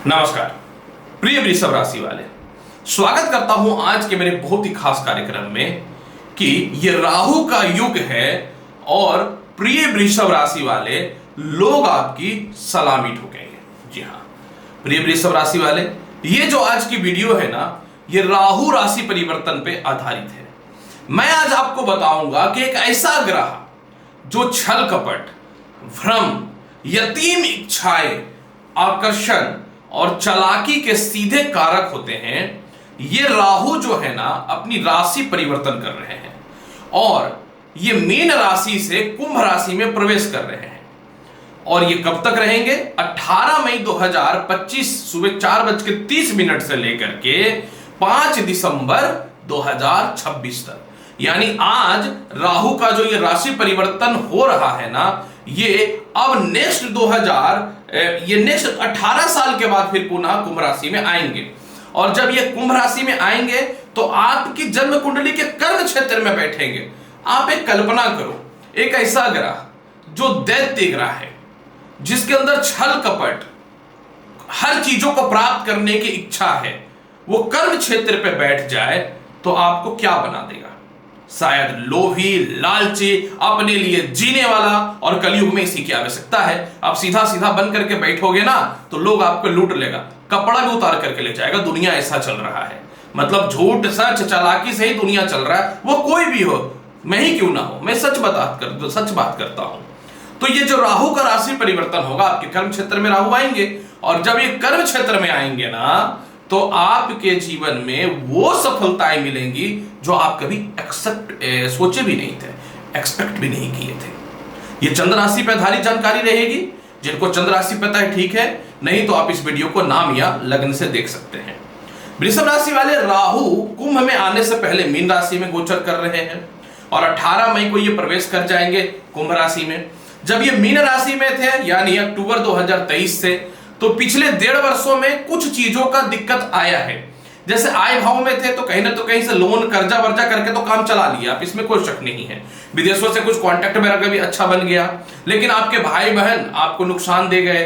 नमस्कार प्रिय वृषभ राशि वाले, स्वागत करता हूं आज के मेरे बहुत ही खास कार्यक्रम में कि ये राहु का युग है और प्रिय वृषभ राशि वाले लोग आपकी सलामी ठोकेंगे। जी हां प्रिय वृषभ राशि वाले, ये जो आज की वीडियो है ना, ये राहु राशि परिवर्तन पे आधारित है। मैं आज आपको बताऊंगा कि एक ऐसा ग्रह जो छल कपट, भ्रम, यतीम इच्छाएं, आकर्षण और चालाकी के सीधे कारक होते हैं, ये राहु जो है ना अपनी राशि परिवर्तन कर रहे हैं और ये मीन राशि से कुंभ राशि में प्रवेश कर रहे हैं। और ये कब तक रहेंगे? 18 मई 2025 सुबह 4:30 से लेकर के 5 दिसंबर 2026 तक। यानी आज राहु का जो ये राशि परिवर्तन हो रहा है ना, ये अब नेक्स्ट 18 साल के बाद फिर पुनः कुंभ राशि में आएंगे। और जब ये कुंभ राशि में आएंगे तो आपकी जन्म कुंडली के कर्म क्षेत्र में बैठेंगे। आप एक कल्पना करो, एक ऐसा ग्रह जो दैत्य ग्रह है, जिसके अंदर छल कपट, हर चीजों को प्राप्त करने की इच्छा है, वो कर्म क्षेत्र पे बैठ जाए तो आपको क्या बना देगा? शायद लोभी, लालची, अपने लिए जीने वाला। और कलयुग में इसी की आवश्यकता है। आप सीधा सीधा बन करके बैठोगे ना तो लोग आपको लूट लेगा, कपड़ा भी उतार करके ले जाएगा। दुनिया ऐसा चल रहा है, मतलब झूठ सच चालाकी से ही दुनिया चल रहा है। वो कोई भी हो, मैं ही क्यों ना हो, मैं सच बात करता हूं। तो ये जो राहु का राशि परिवर्तन होगा, आपके कर्म क्षेत्र में राहु आएंगे और जब ये कर्म क्षेत्र में आएंगे ना तो आपके जीवन में वो सफलताएं मिलेंगी जो आप कभी सोचे भी नहीं थे, एक्सपेक्ट भी नहीं किए थे। ये चंद्र राशि पर आधारित जानकारी रहेगी। जिनको चंद्र राशि पता है ठीक है, नहीं तो आप इस वीडियो को नाम या लग्न से देख सकते हैं। वृषभ राशि वाले, राहु कुंभ में आने से पहले मीन राशि में गोचर कर रहे हैं और 18 मई को ये प्रवेश कर जाएंगे कुंभ राशि में। जब ये मीन राशि में थे यानी अक्टूबर 2023 से, तो पिछले 1.5 वर्षों में कुछ चीजों का दिक्कत आया है। जैसे आय भाव में थे तो कहीं ना कहीं से लोन कर्जा वर्जा करके तो काम चला लिया, आप इसमें कोई शक नहीं है। विदेशों से कुछ कांटेक्ट मेरा भी अच्छा बन गया, लेकिन आपके भाई बहन आपको नुकसान दे गए,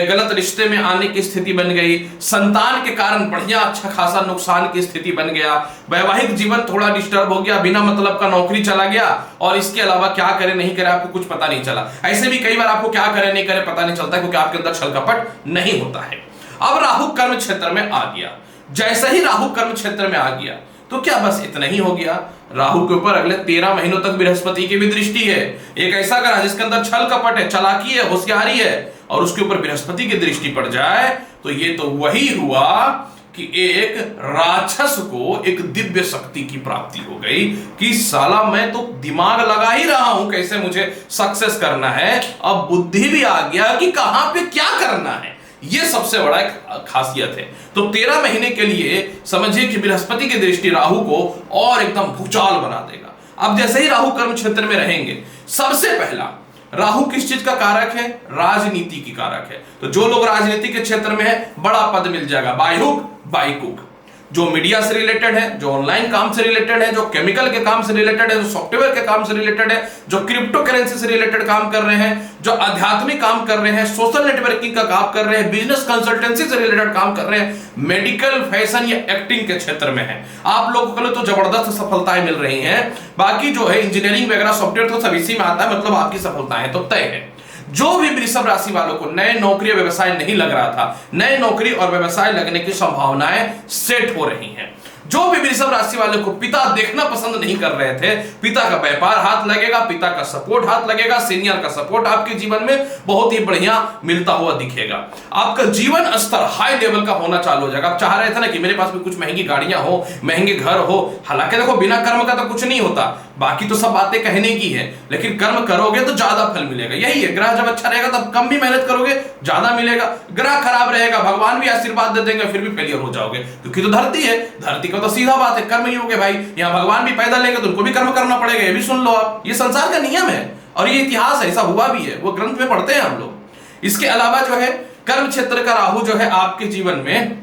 गलत रिश्ते में आने की स्थिति बन गई, संतान के कारण बढ़िया अच्छा खासा नुकसान की स्थिति बन गया, वैवाहिक जीवन थोड़ा डिस्टर्ब हो गया, बिना मतलब का नौकरी चला गया और इसके अलावा क्या करे नहीं करे आपको कुछ पता नहीं चला। ऐसे भी कई बार आपको क्या करे नहीं करे पता नहीं चलता, क्योंकि आपके अंदर छल कपट नहीं होता है। अब राहु कर्म क्षेत्र में आ गया। जैसे ही राहु कर्म क्षेत्र में आ गया तो क्या बस इतना ही हो गया? राहु के ऊपर अगले 13 महीनों तक बृहस्पति की भी दृष्टि है। एक ऐसा ग्रह जिसके अंदर छल कपट है, चालाकी है, होशियारी है, और उसके ऊपर बृहस्पति की दृष्टि पड़ जाए तो ये तो वही हुआ कि एक राक्षस को एक दिव्य शक्ति की प्राप्ति हो गई कि साला मैं तो दिमाग लगा ही रहा हूं कैसे मुझे सक्सेस करना है, अब बुद्धि भी आ गया कि कहां पे क्या करना है। ये सबसे बड़ा एक खासियत है। तो 13 महीने के लिए समझिए कि बृहस्पति की दृष्टि राहु को और एकदम भूचाल बना देगा। अब जैसे ही राहु कर्म क्षेत्र में रहेंगे, सबसे पहला राहु किस चीज का कारक है? राजनीति की कारक है। तो जो लोग राजनीति के क्षेत्र में है, बड़ा पद मिल जाएगा, बाय हुक बाय क्रुक। जो मीडिया से रिलेटेड है, जो ऑनलाइन काम से रिलेटेड है, जो केमिकल के काम से रिलेटेड है, जो सॉफ्टवेयर के काम से रिलेटेड है, जो क्रिप्टो करेंसी से रिलेटेड काम कर रहे हैं, जो आध्यात्मिक काम कर रहे हैं, सोशल नेटवर्किंग का काम कर रहे हैं, बिजनेस कंसल्टेंसी से रिलेटेड काम कर रहे हैं, मेडिकल, फैशन या एक्टिंग के क्षेत्र में है, आप लोगों को तो जबरदस्त सफलताएं मिल रही हैं। बाकी जो है इंजीनियरिंग वगैरह सॉफ्टवेयर तो सब इसी में आता है, मतलब आपकी सफलताएं तो तय है। जो भी वृषभ राशि वालों को नए नौकरी और व्यवसाय नहीं लग रहा था, नए नौकरी और व्यवसाय लगने की संभावनाएं सेट हो रही हैं। जो भी वृषभ राशि वाले को पिता देखना पसंद नहीं कर रहे थे, पिता का व्यापार हाथ लगेगा, पिता का सपोर्ट हाथ लगेगा, सीनियर का सपोर्ट आपके जीवन में बहुत ही बढ़िया मिलता हुआ दिखेगा। आपका जीवन स्तर हाई लेवल का होना चालू हो जाएगा। आप चाह रहे थे ना कि मेरे पास भी कुछ महंगी गाड़ियां हो, महंगे घर हो, हालांकि देखो बिना कर्म का तो कुछ नहीं होता, बाकी तो सब बातें कहने की है, लेकिन कर्म करोगे तो ज्यादा फल मिलेगा। यही है, ग्रह जब अच्छा रहेगा तब कम भी मेहनत करोगे, ज्यादा मिलेगा। ग्रह खराब रहेगा, भगवान भी आशीर्वाद दे देंगे, फिर भी फेलियर हो जाओगे, क्योंकि तो धरती है, धरती का तो सीधा बात है, कर्म ही हो गए भाई। यहाँ भगवान भी पैदा लेंगे तो उनको भी कर्म करना पड़ेगा, ये भी सुन लो आप। ये संसार का नियम है और ये इतिहास ऐसा हुआ भी है, वो ग्रंथ में पढ़ते हैं हम लोग। इसके अलावा जो है कर्म क्षेत्र का राहु जो है आपके जीवन में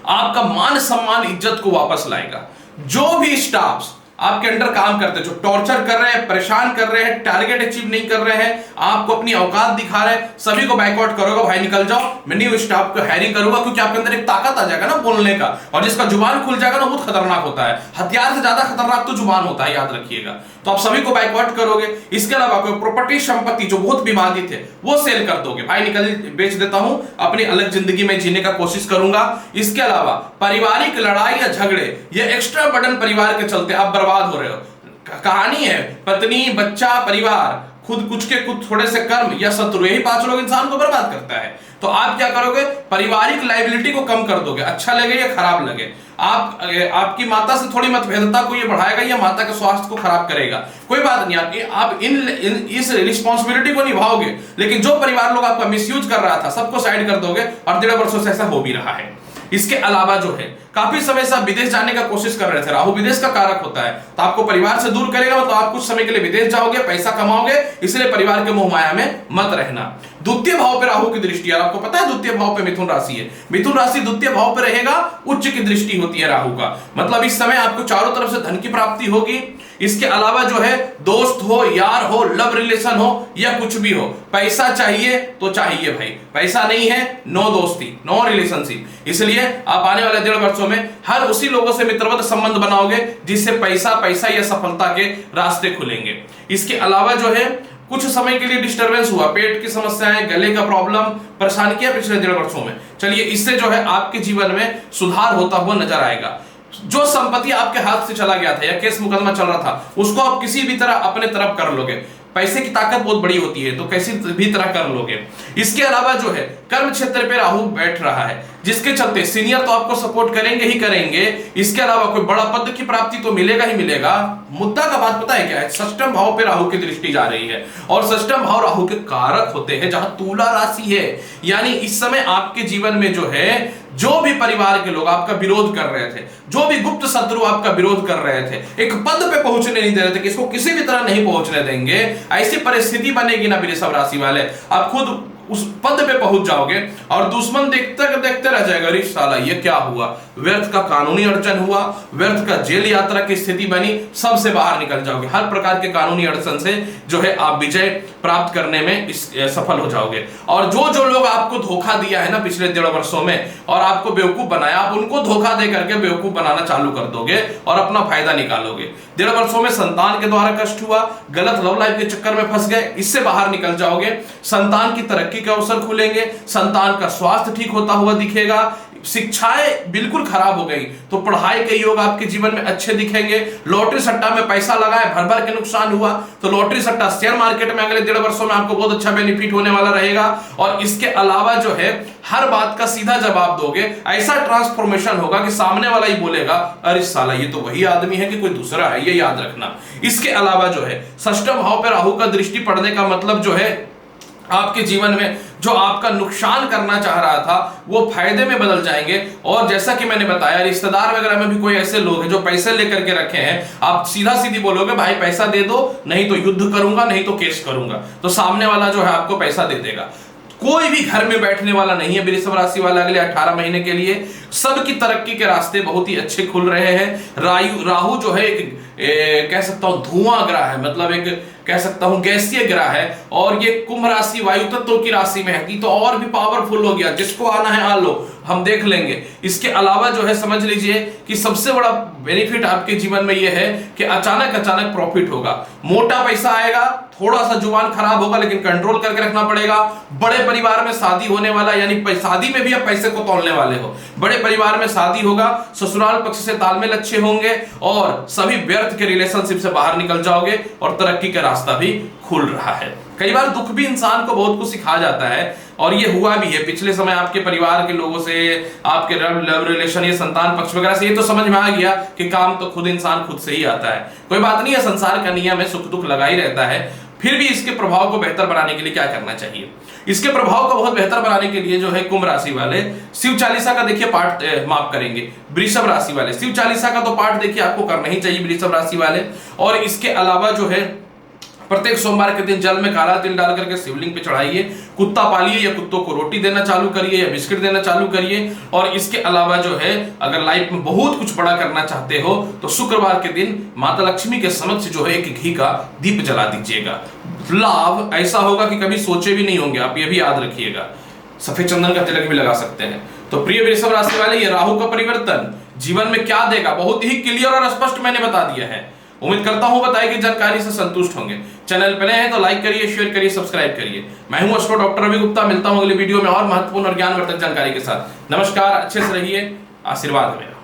आपका मान सम्मान इज्जत को वापस लाएगा। जो भी स्टाफ आपके अंडर काम करते हैं, जो टॉर्चर कर रहे हैं, परेशान कर रहे हैं, टारगेट अचीव नहीं कर रहे हैं, आपको अपनी औकात दिखा रहे हैं, सभी को बैकआउट करोगे, भाई निकल जाओ, मैं न्यू स्टाफ को हायरिंग करूंगा, क्योंकि आपके अंदर एक ताकत आ जाएगा ना बोलने का, और जिसका जुबान खुल जाएगा ना बहुत खतरनाक होता है। हथियार से ज्यादा खतरनाक तो जुबान होता है, याद रखिएगा। तो आप सभी को बैकआउट करोगे। इसके अलावा कोई प्रॉपर्टी संपत्ति जो बहुत विवादित है वो सेल कर दोगे, भाई निकल बेच देता हूं, अपनी अलग जिंदगी में जीने का कोशिश करूंगा। इसके अलावा पारिवारिक लड़ाई या झगड़े, ये एक्स्ट्रा बर्डन परिवार के चलते आप बर्बाद हो रहे हो। कहानी है पत्नी, बच्चा, परिवार, खुद कुछ के खुद थोड़े से कर्म या शत्रु, यही 5 लोग इंसान को बर्बाद करता है। तो आप क्या करोगे, पारिवारिक लायबिलिटी को कम कर दोगे, अच्छा लगे या खराब लगे। आपकी माता से थोड़ी मतभेदता को ये बढ़ाएगा या माता के स्वास्थ्य को खराब करेगा, कोई बात नहीं, आप इस रिस्पॉन्सिबिलिटी को निभाओगे। लेकिन जो परिवार लोग आपका मिसयूज कर रहा था सबको साइड कर दोगे, और 1.5 वर्षों से ऐसा हो भी रहा है। इसके अलावा जो है काफी समय से आप विदेश जाने का कोशिश कर रहे थे, राहु विदेश का कारक होता है, तो आपको परिवार से दूर करेगा, मतलब आप कुछ समय के लिए विदेश जाओगे, पैसा कमाओगे, इसलिए परिवार के मोह माया में मत रहना। द्वितीय भाव पे राहु की दृष्टि है, आपको पता है द्वितीय भाव पे मिथुन राशि है, मिथुन राशि द्वितीय भाव पे रहेगा, उच्च की दृष्टि होती है राहु का, मतलब इस समय आपको चारों तरफ से धन की प्राप्ति होगी। इसके अलावा जो है दोस्त हो, यार हो, लव रिलेशन हो या कुछ भी हो, पैसा चाहिए तो चाहिए भाई, पैसा नहीं है नो दोस्ती, नो रिलेशनशिप। इसलिए आप आने वाले 1.5 वर्षों में हर उसी लोगों से मित्रवत संबंध बनाओगे जिससे पैसा या सफलता के रास्ते खुलेंगे। इसके अलावा जो है कुछ समय के लिए डिस्टरबेंस हुआ, पेट की समस्याएं, गले का प्रॉब्लम परेशान किया पिछले 1.5 वर्षों में, चलिए इससे जो है आपके जीवन में सुधार होता हुआ नजर आएगा। जो संपत्ति आपके हाथ से चला गया था या केस मुकदमा चल रहा था उसको आप किसी भी तरह अपने तरफ कर लोगे, पैसे की ताकत बहुत बड़ी होती है तो कैसी भी तरह कर लोगे। इसके अलावा जो है कर्म क्षेत्र पे राहु बैठ रहा है, जिसके चलते सीनियर तो आपको सपोर्ट करेंगे ही करेंगे। इसके अलावा कोई बड़ा पद की प्राप्ति तो मिलेगा ही मिलेगा। मुद्दा का बात पता है क्या है, षष्ठम भाव पे राहु की दृष्टि जा रही है, और षष्ठम भाव राहु के कारक होते हैं जहां तुला राशि है, यानी इस समय आपके जीवन में जो है जो भी परिवार के लोग आपका विरोध कर रहे थे, जो भी गुप्त शत्रु आपका विरोध कर रहे थे, एक पद पे पहुंचने नहीं दे रहे थे कि इसको किसी भी तरह नहीं पहुंचने देंगे, ऐसी परिस्थिति बनेगी ना वृषभ राशि वाले, आप खुद उस पद पे पहुंच जाओगे और दुश्मन देखते रह जाएगा, अरे साला ये क्या हुआ, व्यर्थ का कानूनी अड़चन हुआ, व्यर्थ का जेल यात्रा की स्थिति बनी, सबसे बाहर निकल जाओगे। हर प्रकार के कानूनी अड़चन से जो है आप विजय प्राप्त करने में सफल हो जाओगे। और जो लोग आपको धोखा दिया है ना पिछले 1.5 वर्षों में और आपको बेवकूफ बनाया, आप उनको धोखा दे करके बेवकूफ बनाना चालू कर दोगे और अपना फायदा निकालोगे। 1.5 वर्षों में संतान के द्वारा कष्ट हुआ, गलत लव लाइफ के चक्कर में फंस गए, इससे बाहर निकल जाओगे। संतान की तरक्की के अवसर खुलेंगे, संतान का स्वास्थ्य ठीक होता हुआ दिखेगा। शिक्षाएं बिल्कुल खराब हो गई तो पढ़ाई के योग आपके जीवन में अच्छे दिखेंगे। लॉटरी सट्टा में पैसा लगाए, भर भर के नुकसान हुआ तो लॉटरी सट्टा शेयर मार्केट में अगले 1.5 वर्षों में आपको बहुत अच्छा बेनिफिट होने वाला रहेगा। और इसके अलावा जो है हर बात का सीधा जवाब दोगे, ऐसा ट्रांसफॉर्मेशन होगा कि सामने वाला ही बोलेगा अरे साला ये तो वही आदमी है कि कोई दूसरा है, ये याद रखना। इसके अलावा जो है षष्ठम भाव पे राहु का दृष्टि पड़ने का मतलब जो है आपके जीवन में जो आपका नुकसान करना चाह रहा था वो फायदे में बदल जाएंगे। और जैसा कि मैंने बताया रिश्तेदार वगैरह में भी कोई ऐसे लोग हैं जो पैसे लेकर के रखे हैं, आप सीधा सीधी बोलोगे भाई पैसा दे दो, नहीं तो युद्ध करूंगा, नहीं तो केस करूंगा, तो सामने वाला जो है आपको पैसा दे देगा। कोई भी घर में बैठने वाला नहीं है वृषभ राशि वाला अगले 18 महीने के लिए। सबकी तरक्की के रास्ते बहुत ही अच्छे खुल रहे हैं। राहु जो है कह सकता हूं धुआं ग्रह है, मतलब एक कह सकता हूं गैसीय ग्रह है, और ये कुंभ राशि वायु तत्व की राशि में है तो और भी पावरफुल हो गया। जिसको आना है आ लो, हम देख लेंगे। इसके अलावा जो है समझ लीजिए कि सबसे बड़ा बेनिफिट आपके जीवन में यह है कि अचानक प्रॉफिट होगा, मोटा पैसा आएगा, थोड़ा सा जुबान खराब होगा लेकिन कंट्रोल करके रखना पड़ेगा। बड़े परिवार में शादी होने वाला, यानी शादी में भी आप पैसे को तोलने वाले हो, बड़े परिवार में शादी होगा, ससुराल पक्ष से तालमेल अच्छे होंगे और सभी व्यर्थ के रिलेशनशिप से बाहर निकल जाओगे और तरक्की का रास्ता भी खुल रहा है। कई बार दुख भी इंसान को बहुत कुछ सिखा जाता है और ये हुआ भी है पिछले समय आपके परिवार के लोगों से, आपके लव रिलेशन या संतान पक्ष वगैरह से। ये तो समझ में आ गया कि काम तो खुद इंसान खुद से ही आता है, कोई बात नहीं है, संसार का नियम है, सुख दुख लगा ही रहता है। फिर भी इसके प्रभाव को बेहतर बनाने के लिए क्या करना चाहिए? इसके प्रभाव को बहुत बेहतर बनाने के लिए जो है कुंभ राशि वाले शिव चालीसा का देखिए पाठ माफ करेंगे। वृषभ राशि वाले शिव चालीसा का तो पाठ देखिए आपको करना ही चाहिए वृषभ राशि वाले। और इसके अलावा जो है प्रत्येक सोमवार के दिन जल में काला तिल डाल करके शिवलिंग पे चढ़ाइए। कुत्ता पालिए या कुत्तों को रोटी देना चालू करिए या बिस्किट देना चालू करिए। और इसके अलावा जो है अगर लाइफ में बहुत कुछ बड़ा करना चाहते हो तो शुक्रवार के दिन माता लक्ष्मी के समक्ष जो है एक घी का दीप जला दीजिएगा। लाभ ऐसा होगा कि कभी सोचे भी नहीं होंगे आप, ये भी याद रखिएगा। सफेद चंदन का तिलक भी लगा सकते हैं। तो प्रिय वृषभ राशि वाले, ये राहु का परिवर्तन जीवन में क्या देगा बहुत ही क्लियर और स्पष्ट मैंने बता दिया है। उम्मीद करता हूं बताई गई जानकारी से संतुष्ट होंगे। चैनल पर नए हैं तो लाइक करिए, शेयर करिए, सब्सक्राइब करिए। मैं हूं एस्ट्रो डॉक्टर रवि गुप्ता। मिलता हूं अगले वीडियो में और महत्वपूर्ण और ज्ञानवर्धक जानकारी के साथ। नमस्कार, अच्छे से रहिए, आशीर्वाद है।